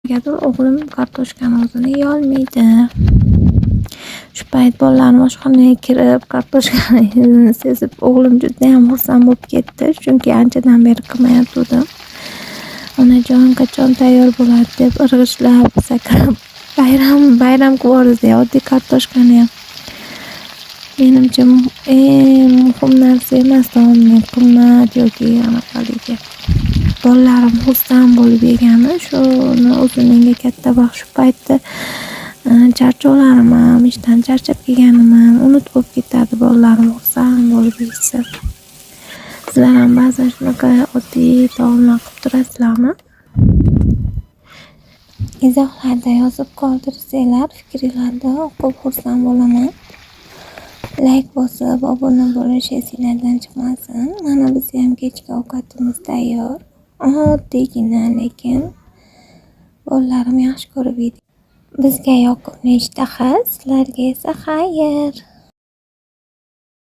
Negadir o'g'lim kartoshkani o'zini yeyolmaydi. Shu payt bolalarim oshxonaga kirib, kartoshkani hidini sezib, o'g'lim judayam xursand bo'lib ketdi, chunki anchadan beri qilmayotgandim. Onajon qachon tayyor bo'ladi deb irg'ishlab, sakrab, bayram qilib oddiy kartoshkani ham. Menimcha eng muhim narsa emas taomning qimmat yoki anaqaligi. Bolalarim xursand bo'lib yegani, shuni o'zi menga katta baxt. Shu paytda charchovlarim ham, ishdan charchab kelganim ham unutib bo'lib ketadi bolalarim xursand bo'lib yesa. Sizlar ham ba'zan shunaqa oddiy taomlar qilib turasizlarmi? Izohlarda yozib qoldirsanglar, fikringlarni o'qib xursand bo'laman. Like bosib, obuna bo'lish esingizdan chiqmasin. Mana biz ham kechki ovqatimiz tayyor. Oddiygina, lekin bolalarim yaxshi ko'rib yeydi. Bizga yoqimli ishtaha, sizlarga esa xayr.